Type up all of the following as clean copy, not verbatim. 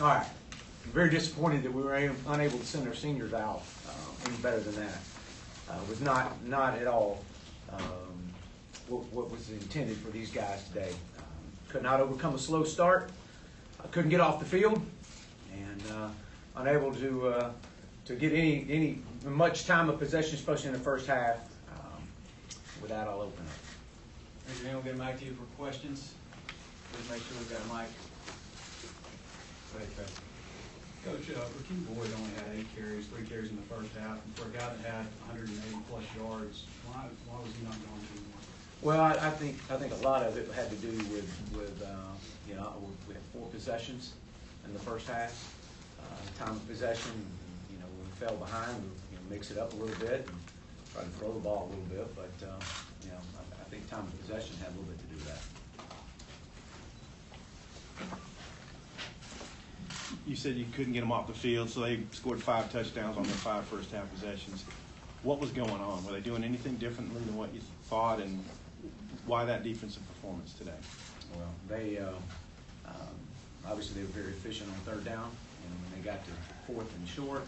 All right. I'm very disappointed that we were unable to send our seniors out any better than that. It was not at all what was intended for these guys today. Could not overcome a slow start. Couldn't get off the field, and unable to get any much time of possession, especially in the first half. With that, I'll open up. Raise your hand. We'll get a mic to you for questions. Please make sure we've got a mic. Go ahead, Trevor. Coach, Rakeem Boyd only had 3 carries in the first half, and for a guy that had 180-plus yards, why was he not going anymore? Well, I think a lot of it had to do with we had 4 possessions in the first half. Time of possession, when we fell behind, we mix it up a little bit and try to throw the ball a little bit. But I think time of possession had a little bit to do with that. You said you couldn't get them off the field, so they scored 5 touchdowns on their 5 first-half possessions. What was going on? Were they doing anything differently than what you thought, and why that defensive performance today? Well, they obviously they were very efficient on 3rd down, and when they got to 4th and short,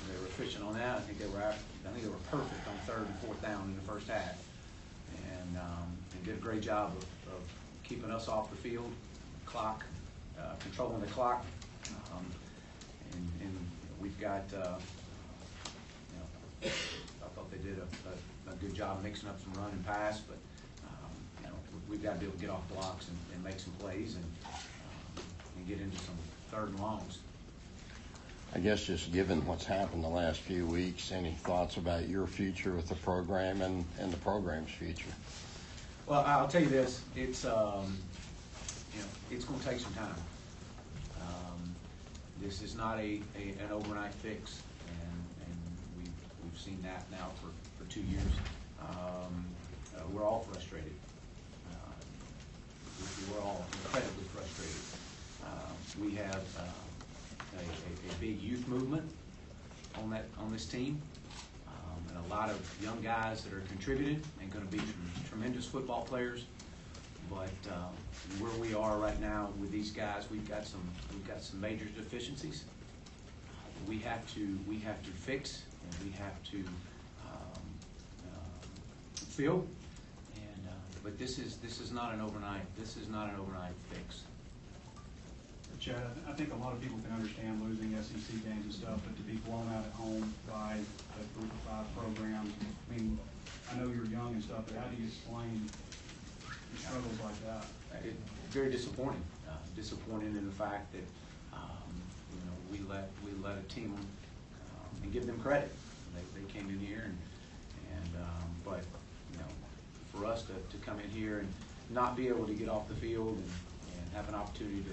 they were efficient on that. I think they were perfect on 3rd and 4th down in the first half, and they did a great job of keeping us off the field, controlling the clock. And we've got, I thought they did a good job mixing up some run and pass, but we've got to be able to get off blocks and make some plays and get into some 3rd and longs. I guess just given what's happened the last few weeks, any thoughts about your future with the program and the program's future? Well, I'll tell you this: it's it's going to take some time. This is not an overnight fix, and we've seen that now for 2 years. We're all frustrated. We're all incredibly frustrated. We have a big youth movement on this team, and a lot of young guys that are contributing and going to be tremendous football players. But where we are right now with these guys, we've got some major deficiencies. We have to fix, and we have to fill. And but this is not an overnight fix. Chad, I think a lot of people can understand losing SEC games and stuff, but to be blown out at home by a group of 5 programs, I mean, I know you're young and stuff, but how do you explain struggles like that? Very disappointing. Disappointing in the fact that we let a team and give them credit. They came in here but for us to come in here and not be able to get off the field and have an opportunity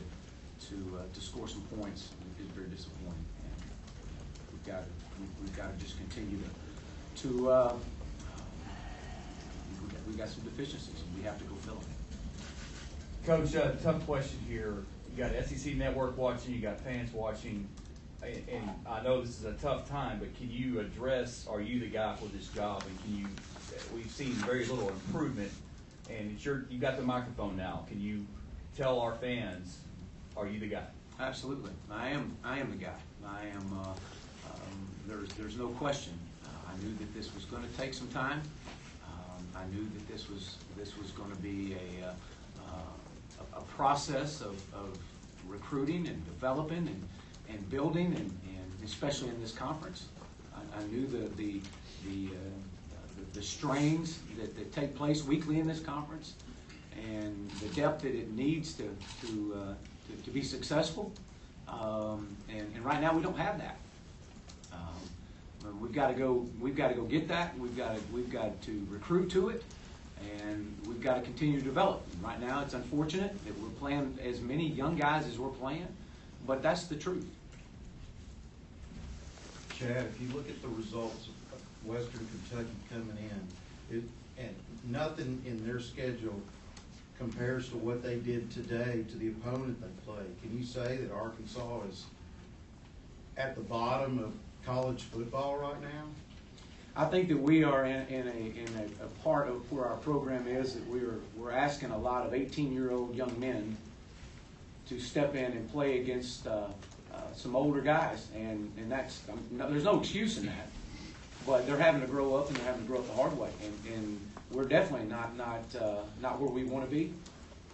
to score some points is very disappointing. And we've got to just continue to we've got some deficiencies, and we have to go fill them. Coach, tough question here. You got SEC Network watching, you got fans watching, and I know this is a tough time, but can you address, are you the guy for this job? And we've seen very little improvement, and you've got the microphone now. Can you tell our fans, are you the guy? Absolutely. I am the guy. I am, there's no question. I knew that this was going to take some time. I knew that this was going to be a process of recruiting and developing and building, and especially in this conference. I knew the strains that take place weekly in this conference, and the depth that it needs to be successful. And right now we don't have that. We've got to go get that. We've got to recruit to it, and we've got to continue to develop. And right now, it's unfortunate that we're playing as many young guys as we're playing, but that's the truth. Chad, if you look at the results of Western Kentucky coming in, and nothing in their schedule compares to what they did today to the opponent they played. Can you say that Arkansas is at the bottom of college football right now? I think that we are in a part of where our program is that we're asking a lot of 18-year-old young men to step in and play against some older guys, and that's there's no excuse in that. But they're having to grow up, and they're having to grow up the hard way, and we're definitely not where we want to be.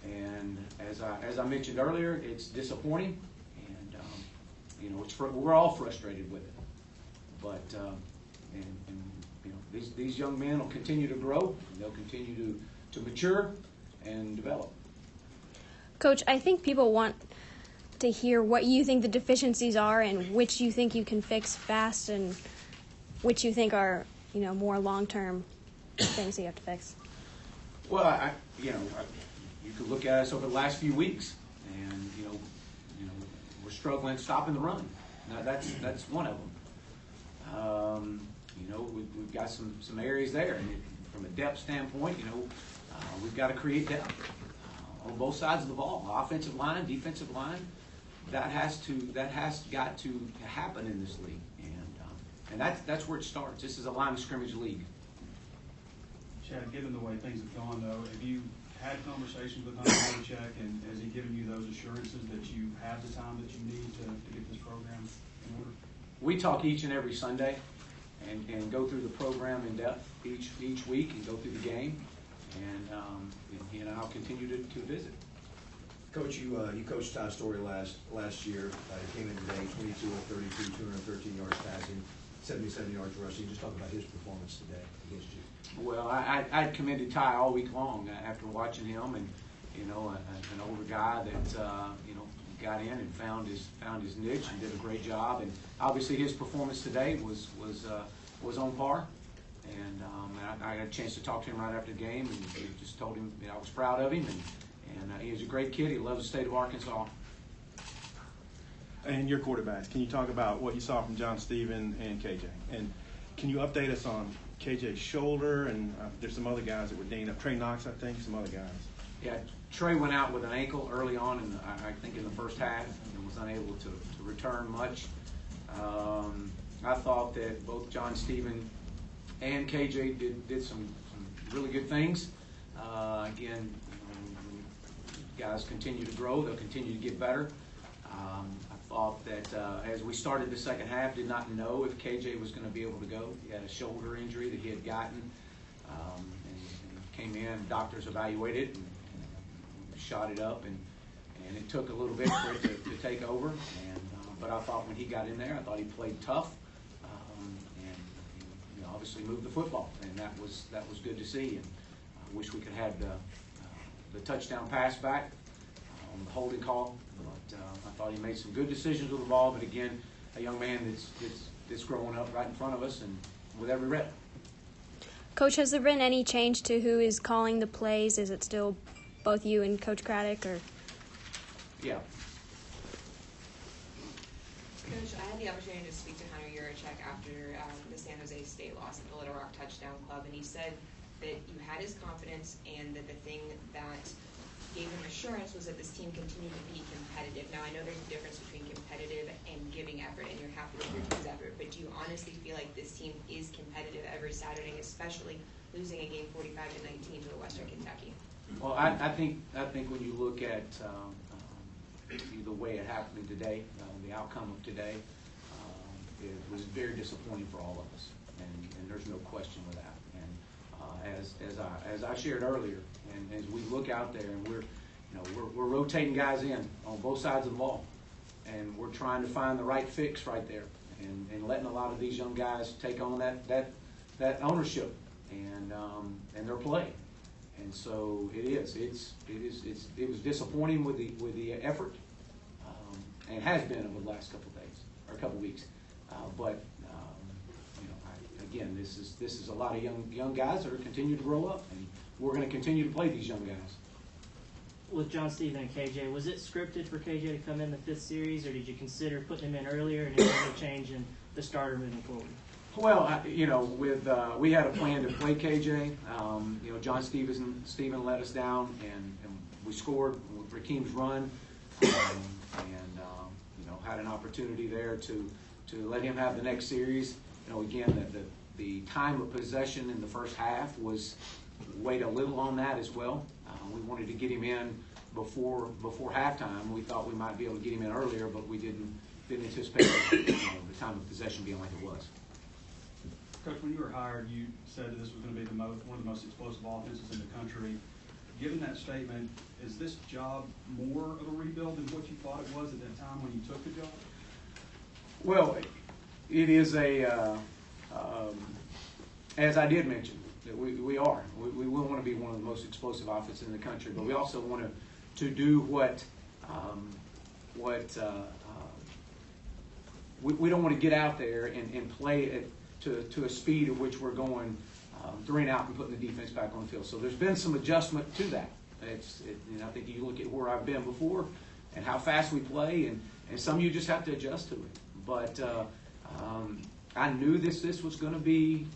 And as I mentioned earlier, it's disappointing, and you know, we're all frustrated with it. But and you know, these young men will continue to grow, and they'll continue to mature and develop. Coach, I think people want to hear what you think the deficiencies are and which you think you can fix fast and which you think are, you know, more long-term things that you have to fix. Well, you could look at us over the last few weeks, and you know, we're struggling stopping the run. Now, that's one of them. You know, we've got some areas there, and from a depth standpoint, you know, we've got to create depth on both sides of the ball, offensive line, defensive line. That has got to happen in this league, and that's where it starts. This is a line of scrimmage league. Chad, given the way things have gone, though, have you had conversations with Belichick, and has he given you those assurances that you have the time that you need to get this program in order? We talk each and every Sunday and go through the program in depth each week and go through the game, and he and I'll continue to visit. Coach, you coached Todd Story last year. He came in today, 22 of 32, 213 yards passing, 77 yards rushing. Just talk about his performance today against you. Well, I commended Ty all week long after watching him, and you know, an older guy that you know, got in and found his niche and did a great job. And obviously his performance today was on par. And I had a chance to talk to him right after the game, and just told him, you know, I was proud of him, and he's a great kid. He loves the state of Arkansas. And your quarterbacks, can you talk about what you saw from John Steven and KJ? And can you update us on KJ's shoulder? And there's some other guys that were dinged up. Trey Knox, I think, some other guys. Yeah, Trey went out with an ankle early on, I think in the first half, and was unable to return much. I thought that both John Steven and KJ did some really good things. Again, guys continue to grow, they'll continue to get better. I thought that as we started the second half, did not know if KJ was going to be able to go. He had a shoulder injury that he had gotten, and came in, doctors evaluated and shot it up, and it took a little bit for it to take over. But I thought when he got in there, I thought he played tough, and you know, obviously moved the football, and that was good to see. And I wish we could have the touchdown pass back on the holding call, but I thought he made some good decisions with the ball. But again, a young man that's growing up right in front of us, and with every rep. Coach, has there been any change to who is calling the plays? Is it still both you and Coach Craddock, or? Yeah. Coach, I had the opportunity to speak to Hunter Yurachek after the San Jose State loss at the Little Rock Touchdown Club, and he said that you had his confidence and that the thing that gave him assurance was that this team continued to be competitive. Now, I know there's a difference between competitive and giving effort, and you're happy with your team's effort, but do you honestly feel like this team is competitive every Saturday, especially losing a game 45-19 to Western Kentucky? Well, I think when you look at the way it happened today, the outcome of today, it was very disappointing for all of us, and there's no question with that. And as I shared earlier, and as we look out there, and we're rotating guys in on both sides of the ball, and we're trying to find the right fix right there, and letting a lot of these young guys take on that ownership and their play. And so it was disappointing with the effort, and has been over the last couple of days or a couple of weeks. But you know, again, this is a lot of young guys that are continuing to grow up, and we're going to continue to play these young guys. With John Steven and KJ, was it scripted for KJ to come in the fifth series, or did you consider putting him in earlier and a change in the starter moving forward? Well, you know, we had a plan to play KJ. You know, John Steven let us down, and we scored with Rakeem's run, and you know, had an opportunity there to let him have the next series. You know, again, the time of possession in the first half weighed a little on that as well. We wanted to get him in before halftime. We thought we might be able to get him in earlier, but we didn't anticipate the time of possession being like it was. Coach, when you were hired, you said that this was going to be one of the most explosive offenses in the country. Given that statement, is this job more of a rebuild than what you thought it was at that time when you took the job? Well, it is as I did mention, that we will want to be one of the most explosive offenses in the country, but we also want to do what we don't want to get out there and play it to a speed at which we're going 3 and out and putting the defense back on the field. So there's been some adjustment to that. I think you look at where I've been before and how fast we play, and some of you just have to adjust to it. But I knew this was going to be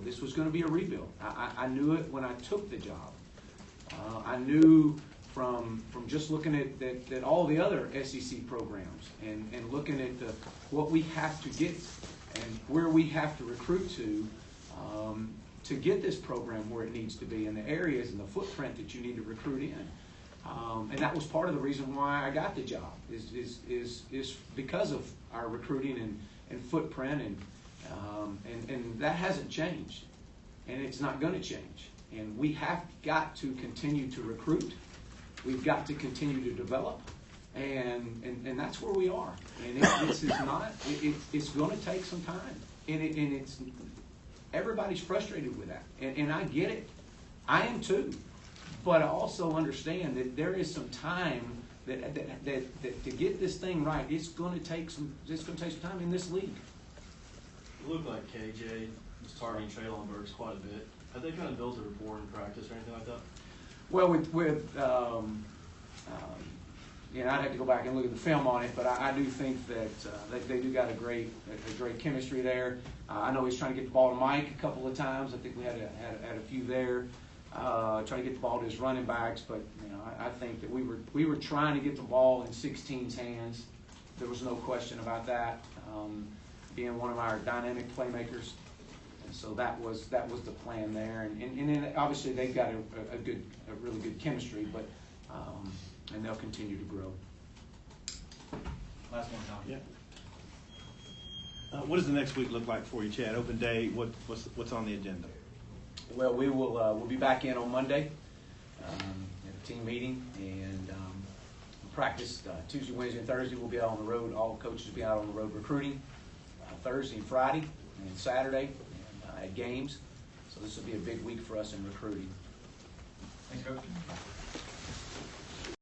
this was going to be a rebuild. I knew it when I took the job. I knew from just looking at all the other SEC programs and looking at what we have to get and where we have to recruit to get this program where it needs to be, and the areas and the footprint that you need to recruit in. And that was part of the reason why I got the job is because of our recruiting and footprint, and that hasn't changed, and it's not going to change. And we have got to continue to recruit. We've got to continue to develop, and that's where we are. And it's going to take some time, and it's everybody's frustrated with that, and I get it. I am too, but I also understand that there is some time that to get this thing right, it's going to take some time in this league. It looked like KJ was targeting Traylon Burks quite a bit. Have they kind of built a rapport in practice or anything like that? Well, I'd have to go back and look at the film on it, but I do think that they do got a great chemistry there. I know he's trying to get the ball to Mike a couple of times. I think we had a few there. Trying to get the ball to his running backs, but I think that we were trying to get the ball in 16's hands. There was no question about that. Being one of our dynamic playmakers, and so that was the plan there. And then obviously they've got a really good chemistry, but and they'll continue to grow. Last one, Tom. Yeah. What does the next week look like for you, Chad? Open day. What's on the agenda? Well, we'll be back in on Monday at a team meeting, and practice Tuesday, Wednesday, and Thursday. We'll be out on the road. All coaches will be out on the road recruiting Thursday and Friday and Saturday and at games. So this will be a big week for us in recruiting. Thanks, Coach.